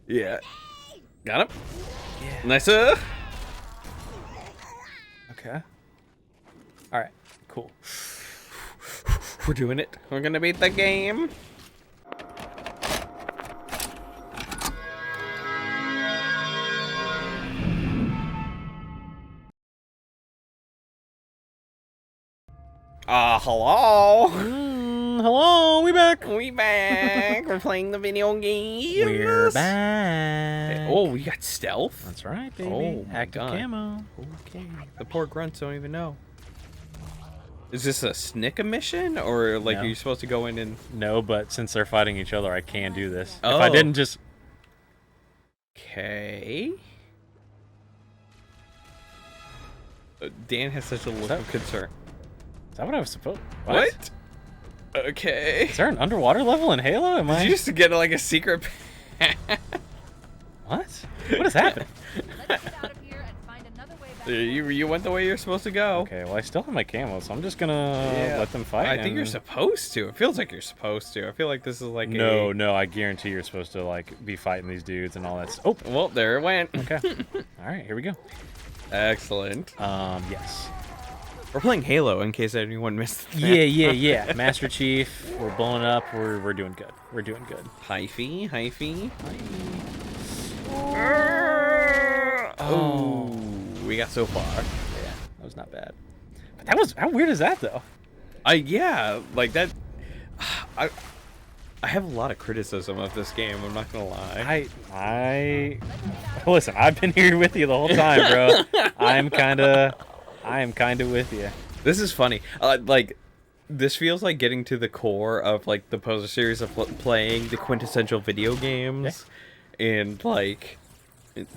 Yeah. Got him. Yeah. Nice. Okay. All right. Cool. We're doing it. We're gonna beat the game. Hello. Hello, we back. We back. We're playing the video game. We're back. Oh, we got stealth. That's right, baby. Oh, my Active God. camo. Okay. The poor grunts don't even know. Is this a snick mission, or like No. are you supposed to go in and? No, but since they're fighting each other, I can do this. Oh. If I didn't just... Okay. Dan has such a look of concern. Is that what I was supposed... What? Okay. Is there an underwater level in Halo? Am Did I... you just get like a secret? What? What has happened? Let's get out of here and find another way back. you went the way you're supposed to go. Okay, well, I still have my camo, so I'm just gonna Yeah. let them fight. I think you're and- supposed to. It feels like you're supposed to. I feel like this is like No, no, I guarantee you're supposed to, like, be fighting these dudes and all that stuff. Oh, Well, there it went. okay. All right, here we go. Excellent. Yes. We're playing Halo in case anyone missed that. Yeah. Master Chief, we're blowing up. We're doing good. We're doing good. Hyphy. Oh. Oh, we got so far. Yeah, that was not bad. But that was... How weird is that, though? Yeah, like that. I have a lot of criticism of this game. I'm not gonna lie. Listen, I've been here with you the whole time, bro. I am kind of with you. This is funny. Like, this feels like getting to the core of like the poser series of playing the quintessential video games, and like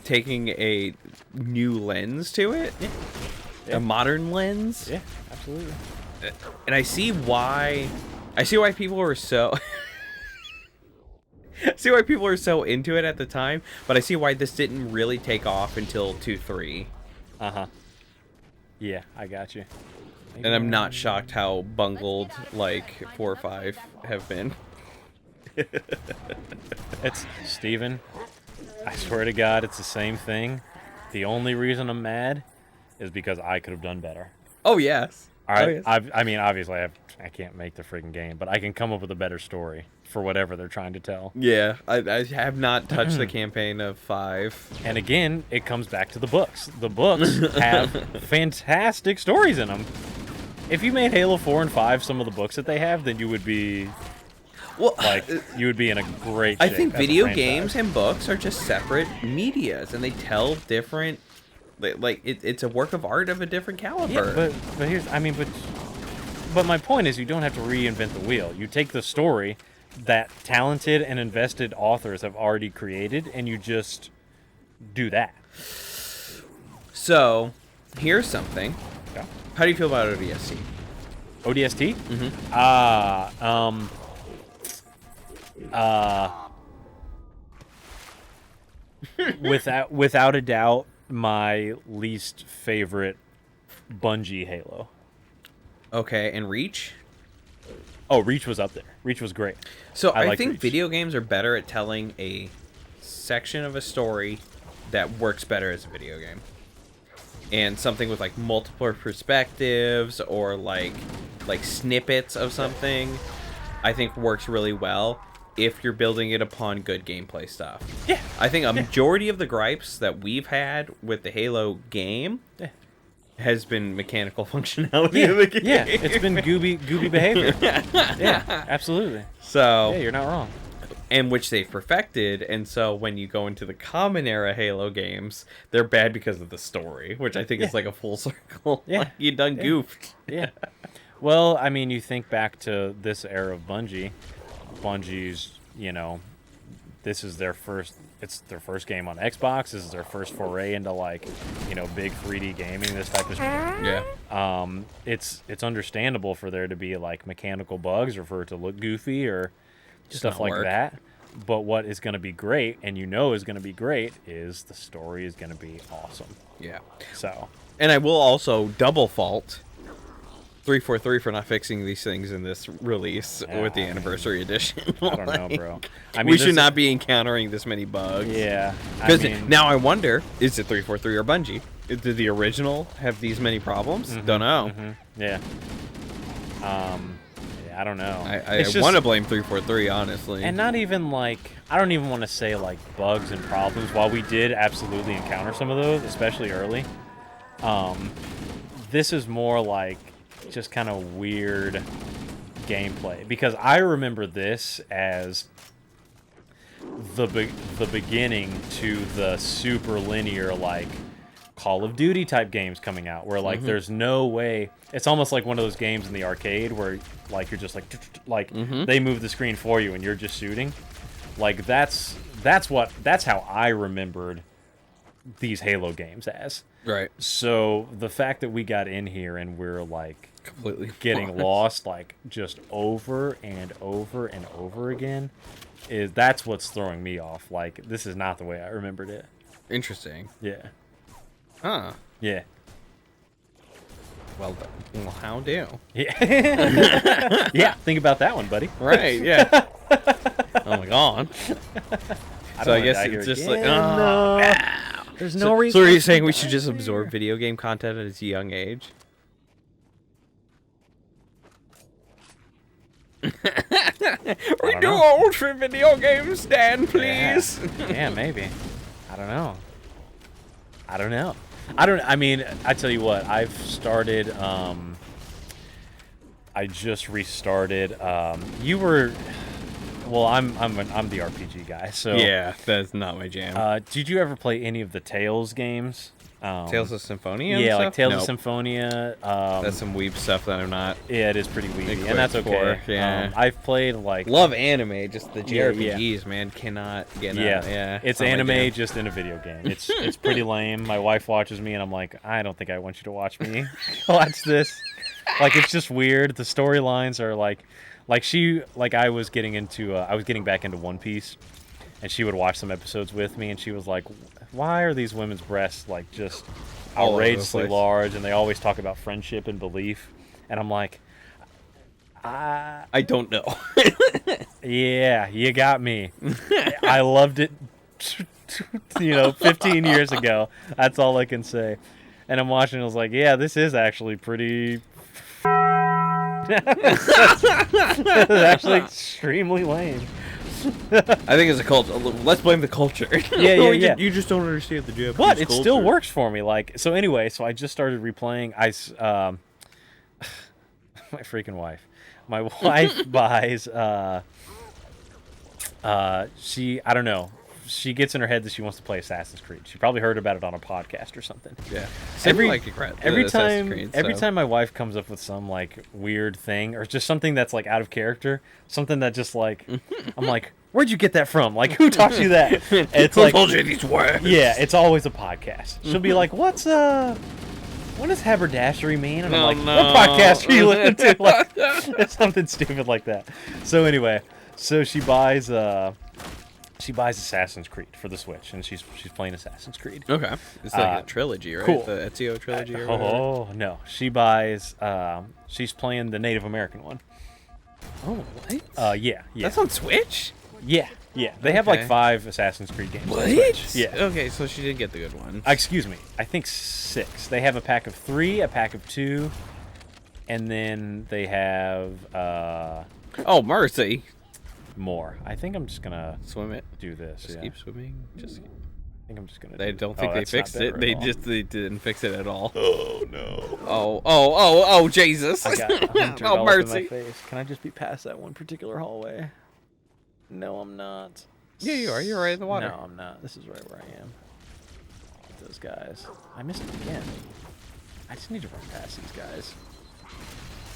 taking a new lens to it, a modern lens. Yeah, absolutely. And I see why people were so. See why people were so into it at the time, but I see why this didn't really take off until 2-3. Yeah, I got you. And I'm not shocked how bungled like 4 or 5 have been. It's Steven. I swear to God, it's the same thing. The only reason I'm mad is because I could have done better. Oh yes. All right. Oh, yes. I mean, obviously, I can't make the freaking game, but I can come up with a better story for whatever they're trying to tell. Yeah, I have not touched the campaign of 5. And again, it comes back to the books. The books have fantastic stories in them. If you made Halo 4 and 5 some of the books that they have, then you would be Well, like you would be in a great I shape think as a video franchise. games and books are just separate medias, and they tell different. Like it's a work of art of a different caliber. Yeah, but here's but my point is you don't have to reinvent the wheel. You take the story that talented and invested authors have already created, and you just do that. So, here's something. Yeah. How do you feel about ODST? ODST? Without a doubt, my least favorite Bungie Halo. Okay, and Reach? Oh, Reach was up there. Reach was great. So I liked think Reach. video games are better at telling a section of a story that works better as a video game. And something with like multiple perspectives or like snippets of something, I think works really well if you're building it upon good gameplay stuff. Yeah. I think a majority of the gripes that we've had with the Halo game has been mechanical functionality of the game. Yeah, it's been gooby behavior. Yeah, absolutely. So Yeah, you're not wrong. and which they've perfected, and so when you go into the common era Halo games, they're bad because of the story, which I think is like a full circle. Yeah. Like, you done goofed. Yeah. Well, I mean, you think back to this era of Bungie. Bungie's, this is their first. It's their first game on Xbox. This is their first foray into big 3D gaming. This type of. Yeah. It's understandable for there to be like mechanical bugs or for it to look goofy or stuff not like work. that. But what is going to be great, and is going to be great, is the story is going to be awesome. Yeah. So. And I will also double fault 343 for not fixing these things in this release with the anniversary edition. I don't know, bro. I mean, we should not be encountering this many bugs. Yeah. Because now I wonder, is it 343 or Bungie? Did the original have these many problems? Don't know. Yeah. I don't know. I want to blame 343, honestly. And not even like, I don't even want to say like bugs and problems. While we did absolutely encounter some of those, especially early, this is more like just kind of weird gameplay. Because I remember this as the beginning to the super linear like Call of Duty type games coming out, where like there's no way. It's almost like one of those games in the arcade where like you're just like they move the screen for you and you're just shooting. Like that's how I remembered these Halo games as. Right. So the fact that we got in here and we're like Completely getting lost like just over and over and over again that's what's throwing me off. Like this is not the way I remembered it. Interesting. Yeah. Huh. Yeah. Well, how do? Yeah. Yeah, think about that one, buddy. Right, yeah. Oh my god. So I guess it's just like, no. There's no reason. So are you saying we should just absorb video game content at a young age? We're too old for video games, Dan, please. Yeah, maybe. I don't know. I mean, I tell you what, I've started, I just restarted, you were, well, I'm the RPG guy, so. Yeah, that's not my jam. Did you ever play any of the Tales games? Tales of Symphonia? Yeah, like Tales of of Symphonia. That's some weeb stuff that I'm not. Yeah, it is pretty weeby, and that's okay. Yeah. I've played like. Love anime, just the JRPGs, man, cannot get out. Yeah, it's anime just in a video game. It's pretty lame. My wife watches me, and I'm like, I don't think I want you to watch me. Watch this. Like it's just weird. The storylines are like I was getting back into One Piece. And she would watch some episodes with me, and she was like, why are these women's breasts, like, just outrageously large, and they always talk about friendship and belief? And I'm like, I don't know. Yeah, you got me. I loved it, 15 years ago. That's all I can say. And I'm watching, and I was like, yeah, this is actually pretty... It's actually extremely lame. I think it's a culture. Let's blame the culture. Yeah. You just don't understand the Japanese But it culture. still works for me. Like so. Anyway, so I just started replaying. My freaking wife. My wife buys. I don't know. She gets in her head that she wants to play Assassin's Creed. She probably heard about it on a podcast or something. Yeah. Every time my wife comes up with some like weird thing or just something that's like out of character, something that just like I'm like, where'd you get that from? Like, who taught you that? And it's Who like, told you these words? Yeah, it's always a podcast. She'll be like, what does haberdashery mean? And I'm like, what podcast are you listening to? Like, it's something stupid like that. So anyway, she buys Assassin's Creed for the Switch, and she's playing Assassin's Creed. Okay, it's like a trilogy, right? Cool. The Ezio trilogy. Oh no, she buys. She's playing the Native American one. Oh what? Yeah. That's on Switch. Yeah. They have like 5 Assassin's Creed games. What? On Switch. Yeah. Okay, so she did get the good one. Excuse me. I think 6. They have a pack of 3, a pack of 2, and then they have. Oh mercy. More. I think I'm just gonna Swim it. do this. Just keep swimming. I think I'm just gonna. They don't think they fixed it. They didn't fix it at all. Oh no. Oh Jesus. I got a hunter Oh all up in mercy. my face. Can I just be past that one particular hallway? No, I'm not. Yeah, you are. You're right in the water. No, I'm not. This is right where I am. Those guys. I missed it again. I just need to run past these guys.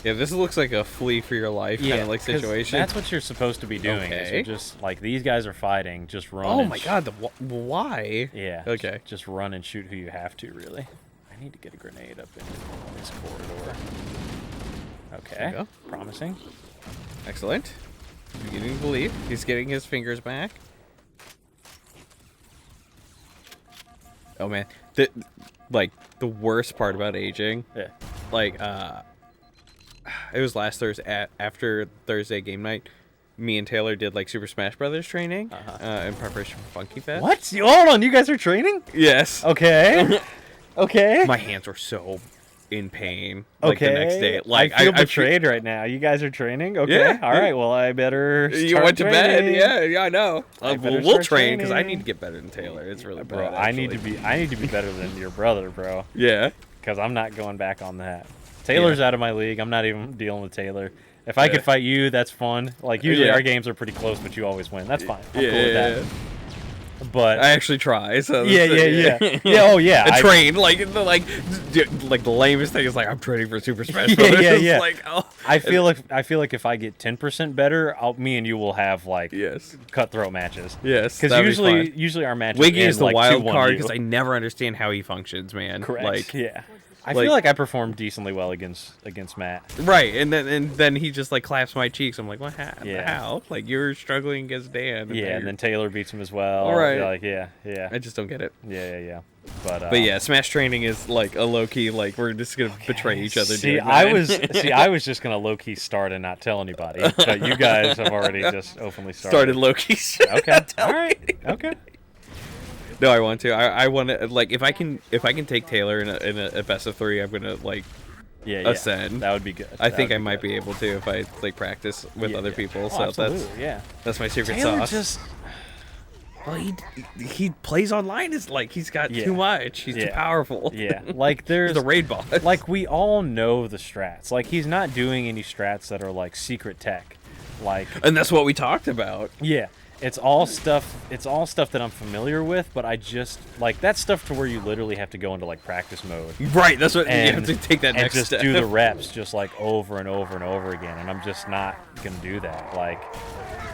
Yeah, this looks like a flee for your life kind of like 'cause situation. That's what you're supposed to be doing. Is Okay. you're just like these guys are fighting. Just run. Oh and my god, why? Yeah. Okay. Just run and shoot who you have to. Really. I need to get a grenade up in this corridor. There Okay. you go. Promising. Excellent. Beginning to believe. He's getting his fingers back. Oh man. The worst part about aging, Yeah. like it was last Thursday after Thursday game night. Me and Taylor did like Super Smash Brothers training in preparation for Funky Fest. What? Hold on, you guys are training? Yes. Okay. Okay. My hands were so in pain. Like the next day. Like I feel betrayed right now. You guys are training? Okay. Yeah. All right. Well, I better start You went to training. bed. Yeah, I know. I better We'll start train because I training. need to get better than Taylor. It's really Bro, bad. I need to be better than your brother, bro. Yeah. Because I'm not going back on that. Taylor's out of my league. I'm not even dealing with Taylor. If I could fight you, that's fun. Like, usually our games are pretty close, but you always win. That's fine. I'm cool with that. But I actually try. So yeah. Oh yeah. I train like the lamest thing is like I'm training for Super Smash Brothers. Yeah. Like, oh. I feel like if I get 10% better, me and you will have like cutthroat matches. Yes. Because usually our matches Wiggy end is the like wild 2-1 card you. because I never understand how he functions, man. Correct. Like, yeah. I feel like I performed decently well against Matt. right, and then he just like claps my cheeks. I'm like, what happened? Yeah. How? Like you're struggling against Dan. And then Taylor beats him as well. All right. Like yeah. I just don't get it. Yeah. But yeah, Smash training is like a low key. Like we're just gonna betray each other. See, during I that. was just gonna low key start and not tell anybody. But you guys have already just openly started low key. Okay. All right. Okay. No, I want to. I want to. Like, if I can take Taylor in a best of 3, I'm gonna like ascend. That would be good. I think I might be able to if I like practice with other people. So that's my secret Taylor sauce. Well, he plays online. Is like he's got too much. He's too powerful. Yeah, like there's the raid boss. Like we all know the strats. Like he's not doing any strats that are like secret tech. Like, and that's what we talked about. Yeah. It's all stuff that I'm familiar with, but I just like that stuff to where you literally have to go into like practice mode. Right, that's what you have to take that next step. And just do the reps just like over and over and over again, and I'm just not going to do that. Like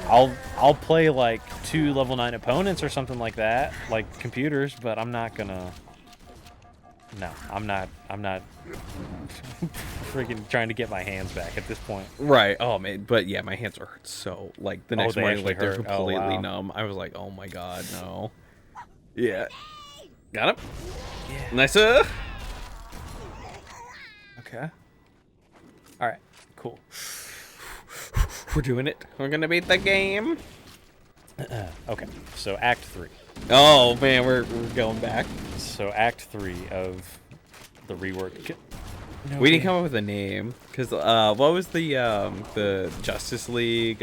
I'll play like 2 level 9 opponents or something like that, like computers, but I'm not going to I'm not freaking trying to get my hands back at this point. Right. Oh man, but yeah, my hands are so like the next morning, like they're hurt. completely numb. I was like, oh my god, no. Yeah. Got him. Yeah. Nice. Okay. All right. Cool. We're doing it. We're gonna beat the game. Okay. So Act 3. Oh man, we're going back. So Act 3 of the rework. We didn't come up with a name because what was the Justice League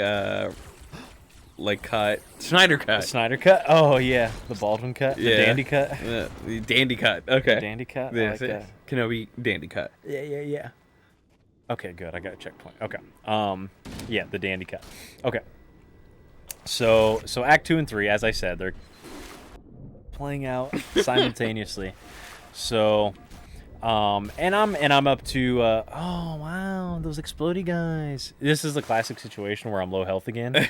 like cut? Snyder cut. The Snyder cut. Oh yeah, the Baldwin cut. The Dandy cut. The Dandy cut. Okay. The Dandy cut. I like that. Kenobi Dandy cut. Yeah. Okay, good. I got a checkpoint. Okay. Yeah, the Dandy cut. Okay. So Act 2 and 3, as I said, they're playing out simultaneously. So, and I'm up to oh wow, those explodey guys. This is the classic situation where I'm low health again.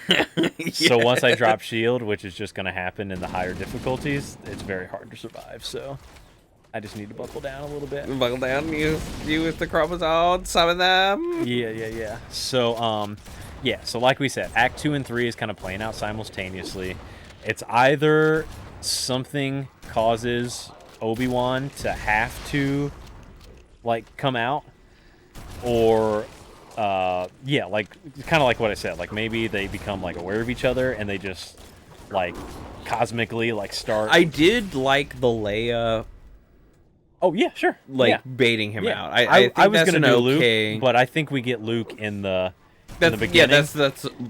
So once I drop shield, which is just going to happen in the higher difficulties, it's very hard to survive. So I just need to buckle down a little bit. Buckle down. Use the chromosomes. Some of them. Yeah. So so like we said, Act 2 and 3 is kind of playing out simultaneously. It's either something causes Obi-Wan to have to like come out, or like kind of like what I said, like maybe they become like aware of each other and they just like cosmically like start. I did like the Leia. Oh yeah, sure. Like baiting him out. I was gonna do okay... Luke, but I think we get Luke in the beginning. Yeah,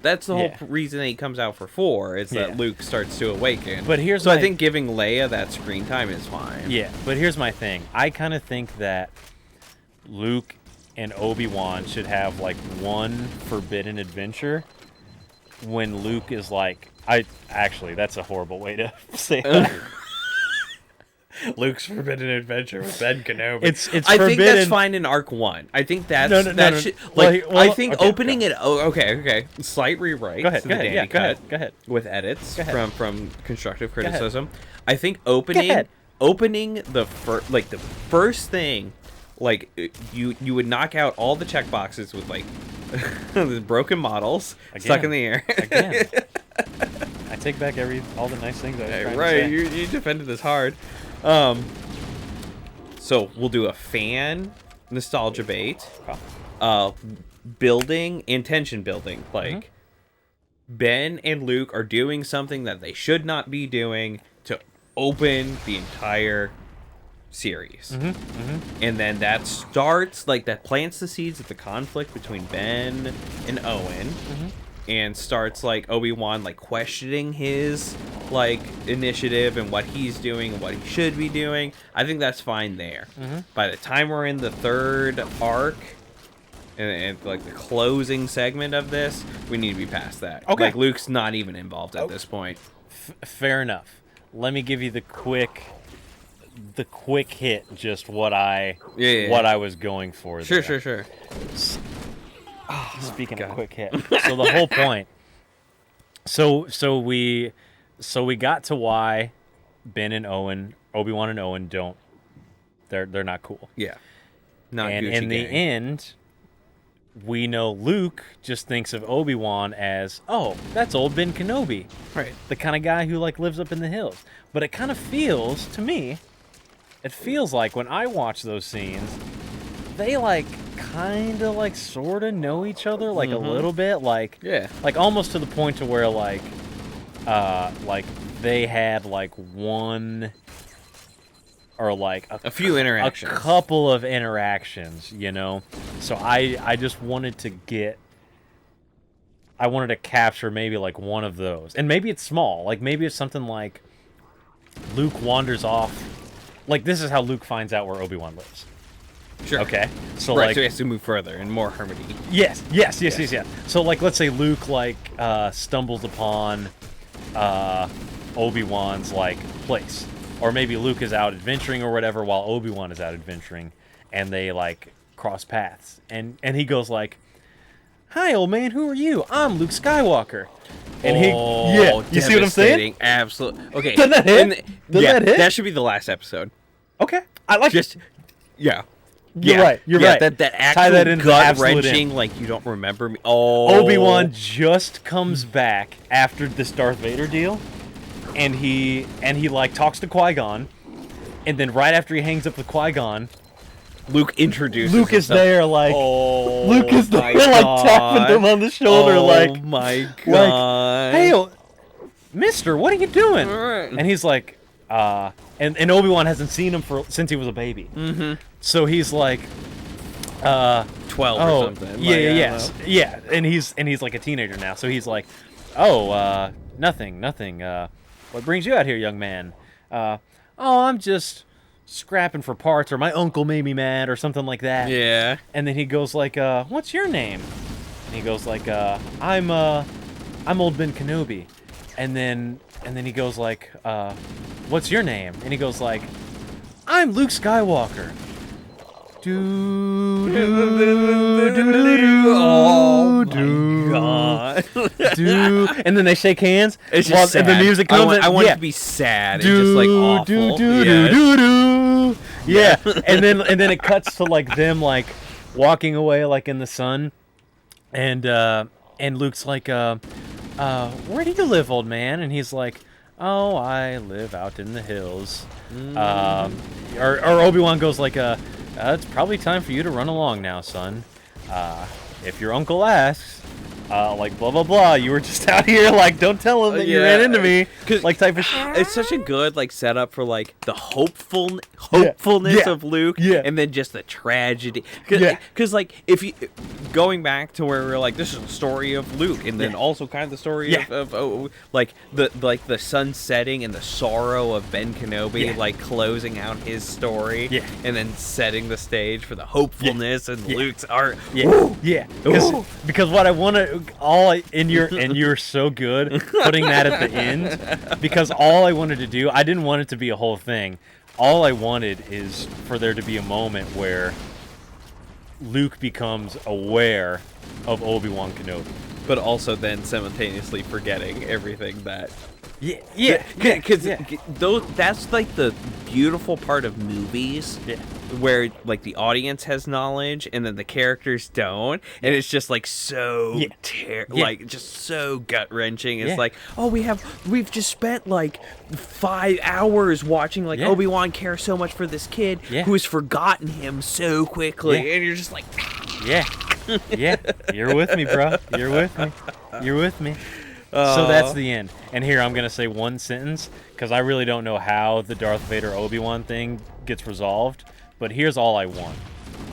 that's the whole reason that he comes out for 4 is that Luke starts to awaken. But so I think giving Leia that screen time is fine. Yeah, but here's my thing. I kind of think that Luke and Obi-Wan should have like one forbidden adventure when Luke is like, that's a horrible way to say that. Luke's forbidden adventure with Ben Kenobi. It's I think that's fine in Arc 1. I think that's I think opening it. Oh, okay. Slight rewrite. Go ahead. With edits from constructive criticism. I think opening the first thing, like you would knock out all the checkboxes with like the broken models stuck in the air. Again. I take back all the nice things I was trying to say. You defended this hard. So we'll do a fan nostalgia bait. building and tension building. Like, Ben and Luke are doing something that they should not be doing to open the entire series. And then that starts, like, that plants the seeds of the conflict between Ben and Owen. And starts, like, Obi-Wan, like, questioning his, like, initiative and what he's doing and what he should be doing. I think that's fine there. By the time we're in the third arc and like, the closing segment of this, we need to be past that. Okay. Like, Luke's not even involved at this point. Fair enough. Let me give you the quick hit, just what I was going for there. Sure. Speaking of quick hit, so the whole point. So we got to why Ben and Obi-Wan and Owen don't. They're not cool. Yeah. Not And Gucci in the gang. end, we know Luke just thinks of Obi-Wan as, oh, that's old Ben Kenobi, Right. the kind of guy who like lives up in the hills. But it kind of feels to me, it feels like when I watch those scenes, they like kind of like sort of know each other like a little bit, like like almost to the point to where like they had like one or like a few interactions, a couple of interactions, you know. So I just wanted to capture maybe like one of those, and maybe it's small, like maybe it's something like Luke wanders off. Like, this is how Luke finds out where Obi-Wan lives. Sure. Okay. So right, like, so he has to move further and more harmony. Yes. So like, let's say Luke like stumbles upon Obi-Wan's like place, or maybe Luke is out adventuring or whatever while Obi-Wan is out adventuring, and they like cross paths, and he goes like, "Hi, old man, who are you? I'm Luke Skywalker." And you see what I'm saying? Absolutely. Okay. Doesn't that hit? That hit? That should be the last episode. Okay. I like Just, it. yeah. You're right. You're right. That Tie actual that into the absolute gut-wrenching, end. like, you don't remember me. Oh. Obi-Wan just comes back after this Darth Vader deal, and he like talks to Qui-Gon, and then right after he hangs up with Qui-Gon, Luke introduces Luke is himself. there, like, Oh, Luke is my there, like, God. tapping him on the shoulder, Oh, like, my God. hey, mister, what are you doing? Right. And he's like, and Obi-Wan hasn't seen him since he was a baby. So he's like, 12 or something. Yeah, and he's like a teenager now. So he's like, oh, nothing. What brings you out here, young man? Oh, I'm just scrapping for parts, or my uncle made me mad, or something like that. Yeah. And then he goes like, what's your name? And he goes like, I'm old Ben Kenobi. And then he goes like, what's your name? And he goes like, I'm Luke Skywalker. Oh my God. And then they shake hands. It's just sad. And the music comes. I want it to be sad. It's just like awful. Yeah. And then it cuts to like them like walking away like in the sun, and Luke's like, where do you live, old man? And he's like, oh, I live out in the hills. Or Obi-Wan goes like, it's probably time for you to run along now, son. If your uncle asks, like blah blah blah, you were just out here, like, don't tell him that you ran into me, like type of shit. It's such a good like setup for like the hopefulness of Luke, and then just the tragedy. Because like if you going back to where we're like, this is the story of Luke, and then also kind of the story of like the sun setting and the sorrow of Ben Kenobi, like closing out his story, and then setting the stage for the hopefulness and Luke's art. Because what I want to and you're so good putting that at the end, because all I wanted to do, I didn't want it to be a whole thing. All I wanted is for there to be a moment where Luke becomes aware of Obi-Wan Kenobi, but also then simultaneously forgetting everything that. Because that's like the beautiful part of movies, where like the audience has knowledge and then the characters don't, and it's just like so like just so gut wrenching. It's like, oh, we've just spent like 5 hours watching like Obi-Wan care so much for this kid who has forgotten him so quickly, and you're just like, Yeah, you're with me, bro. You're with me. You're with me. So that's the end. And here I'm gonna say one sentence because I really don't know how the Darth Vader Obi-Wan thing gets resolved. But here's all I want: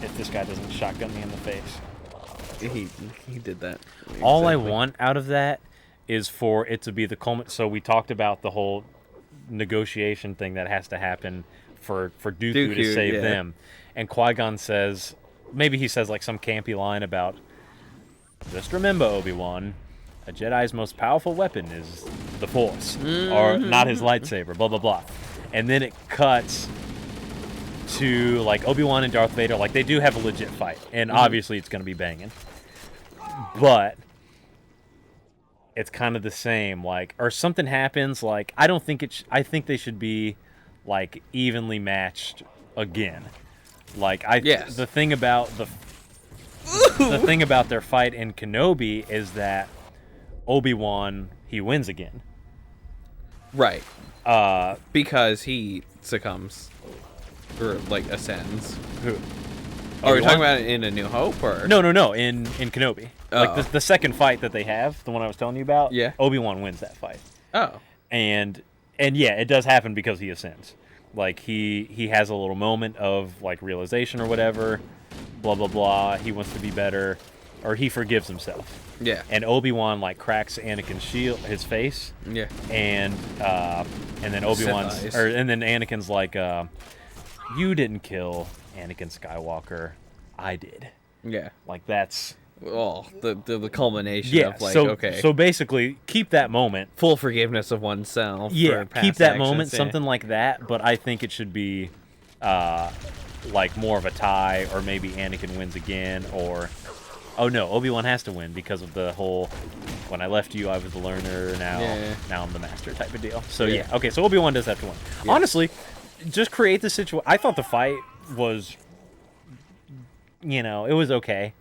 if this guy doesn't shotgun me in the face. He did that. All I want out of that is for it to be the culmination. So we talked about the whole negotiation thing that has to happen for Dooku to save them. And Qui-Gon says, maybe he says like some campy line about, just remember, Obi-Wan, a Jedi's most powerful weapon is the Force, or not his lightsaber, blah, blah, blah. And then it cuts to like Obi-Wan and Darth Vader. Like they do have a legit fight, and obviously it's going to be banging. But it's kind of the same, like, or something happens, like, I don't think I think they should be, like, evenly matched again. Like, the thing about the thing about their fight in Kenobi is that Obi-Wan, he wins again. Right. Because he succumbs, or, like, ascends. Who? Oh, you're talking about it in A New Hope, or? No, in Kenobi. Like, the second fight that they have, the one I was telling you about, Obi-Wan wins that fight. Oh. And yeah, it does happen because he ascends. Like, he has a little moment of, like, realization or whatever, blah, blah, blah, he wants to be better, or he forgives himself. Yeah. And Obi-Wan, like, cracks Anakin's shield, his face. Yeah. And then Obi-Wan's, and then Anakin's like, you didn't kill Anakin Skywalker, I did. Yeah. Like, that's... Oh, the culmination of, like, So basically, keep that moment. Full forgiveness of oneself. Yeah, for past keep that actions, moment, something like that, but I think it should be, like, more of a tie, or maybe Anakin wins again, or... Oh, no, Obi-Wan has to win because of the whole, when I left you, I was the learner, now I'm the master type of deal. So, yeah. Okay, so Obi-Wan does have to win. Yeah. Honestly, just create the situation. I thought the fight was, it was okay.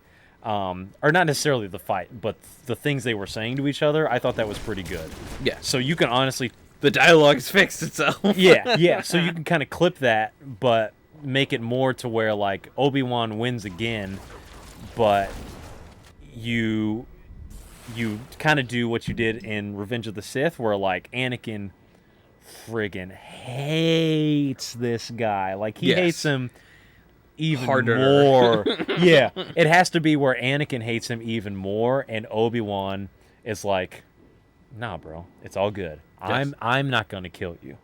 Or not necessarily the fight, but the things they were saying to each other, I thought that was pretty good. Yeah. So you can honestly... The dialogue's fixed itself. yeah. So you can kind of clip that, but make it more to where, like, Obi-Wan wins again, but you kind of do what you did in Revenge of the Sith, where, like, Anakin friggin' hates this guy. Like, he hates him even more. Yeah, it has to be where Anakin hates him even more, and Obi-Wan is like, nah, bro, it's all good. Yes. I'm not gonna kill you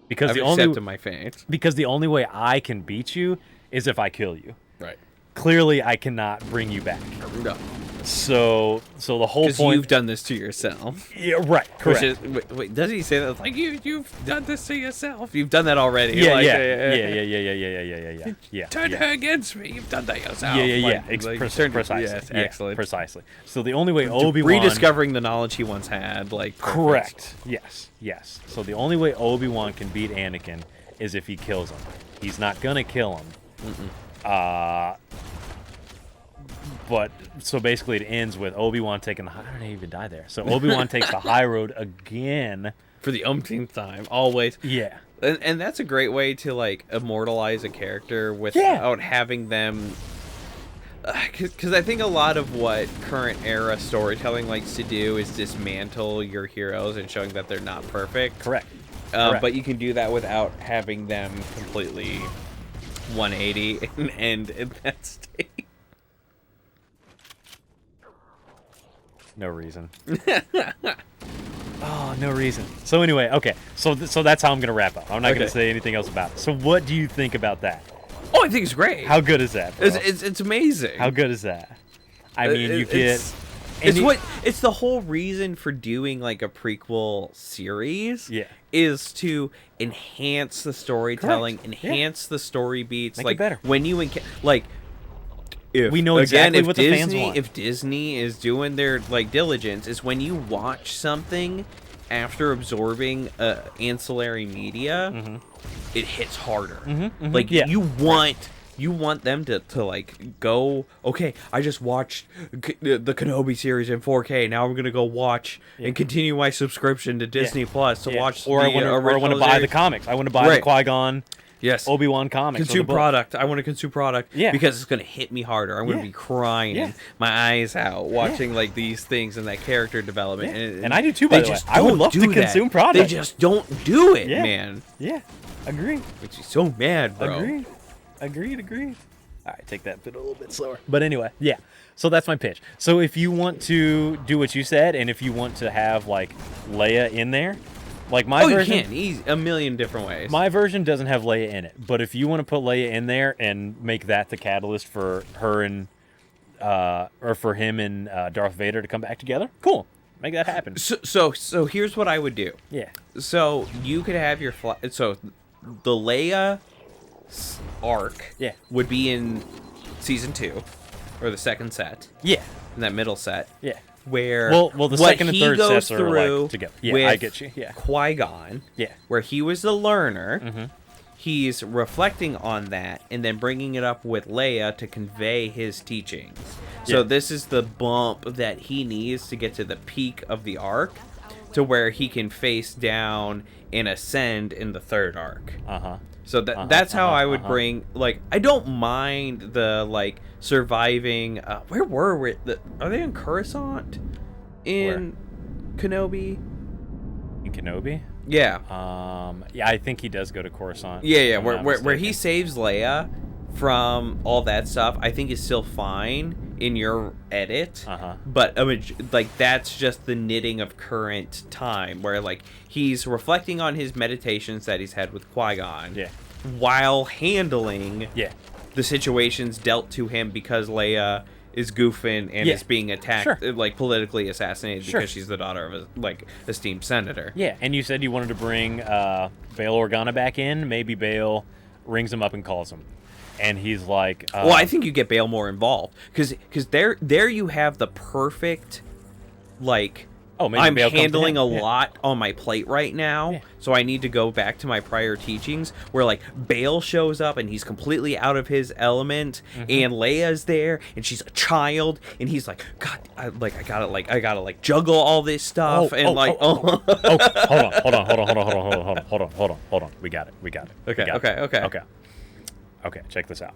because I've accepted my fate. Because the only way I can beat you is if I kill you. Right. Clearly, I cannot bring you back. No. So the whole point... Because you've done this to yourself. Yeah, right, correct. Wait, doesn't he say that? It's like, you've done this to yourself. You've done that already. Yeah, like, yeah. Turn her against me. You've done that yourself. Yeah. Precisely. Yes, excellent. Precisely. So the only way Obi-Wan... Rediscovering the knowledge he once had. Like, correct. Yes. So the only way Obi-Wan can beat Anakin is if he kills him. He's not going to kill him. But so basically it ends with Obi-Wan taking the high... I don't even die there. So Obi-Wan takes the high road again. For the umpteenth time. Always. Yeah. And that's a great way to, like, immortalize a character without having them... Because I think a lot of what current era storytelling likes to do is dismantle your heroes and showing that they're not perfect. Correct. But you can do that without having them completely 180 and end in that state. No reason. Oh, no reason. So anyway, okay. So that's how I'm going to wrap up. I'm not going to say anything else about it. So what do you think about that? Oh, I think it's great. How good is that, bro? It's amazing. How good is that? I mean, you get... It's the whole reason for doing, like, a prequel series. Yeah. Is to enhance the storytelling, enhance the story beats. Make like, it better. When you... Like... We know exactly what the fans want. If Disney is doing their, like, diligence, is when you watch something after absorbing ancillary media, it hits harder. Like, you want them to like go, okay, I just watched the Kenobi series in 4K. Now I'm gonna go watch and continue my subscription to Disney Plus to watch. Or I want to buy the comics. I want to buy the Qui-Gon Yes. Obi-Wan comics. or the Consume book. product. I want to consume product. Yeah. Because it's going to hit me harder. I'm going to Yeah. be crying Yeah. my eyes out watching like these things and that character development. Yeah. And I do too, by they the way. just I would don't love to do that. consume product. They just don't do it, Yeah. man. Yeah. Agree. Makes me so mad, bro. Agreed. All right, take that bit a little bit slower. But anyway, yeah. So that's my pitch. So if you want to do what you said, and if you want to have like Leia in there, like my version, you can. Easy, a million different ways. my version doesn't have Leia in it. But if you want to put Leia in there and make that the catalyst for her and or for him and Darth Vader to come back together, cool. Make that happen. So here's what I would do. Yeah. So you could have your so the Leia arc Yeah. would be in season 2 or the second set, Yeah. in that middle set. Yeah. Where Well, the what second and he third goes sets are through like together. Yeah, with I get you. Yeah. Qui-Gon, Yeah. where he was the learner. Mm-hmm. He's reflecting on that and then bringing it up with Leia to convey his teachings. So Yeah. this is the bump that he needs to get to the peak of the arc, to where he can face down and ascend in the third arc. Uh-huh. So that's how I would bring, like, I don't mind the, like, surviving, where were we? Are they in Coruscant? In Kenobi? In Kenobi? Yeah. Yeah, I think he does go to Coruscant. Yeah, if I'm not where he mistaken. saves Leia from all that stuff, I think is still fine in your edit. Uh-huh. But like that's just the knitting of current time, where like he's reflecting on his meditations that he's had with Qui-Gon, Yeah. while handling Yeah. the situations dealt to him because Leia is goofing and Yeah. is being attacked, Sure. like politically assassinated Sure. because she's the daughter of a like esteemed senator. Yeah, and you said you wanted to bring Bail Organa back in. Maybe Bail rings him up and calls him. And he's like... Well, I think you get Bale more involved because there you have the perfect, like, Oh, maybe I'm Bale comes to handling him. a Yeah. lot on my plate right now, Yeah. so I need to go back to my prior teachings where like Bale shows up and he's completely out of his element, Mm-hmm. and Leia's there and she's a child, and he's like, God, I gotta juggle all this stuff Hold on. We got it. Okay. Okay, check this out.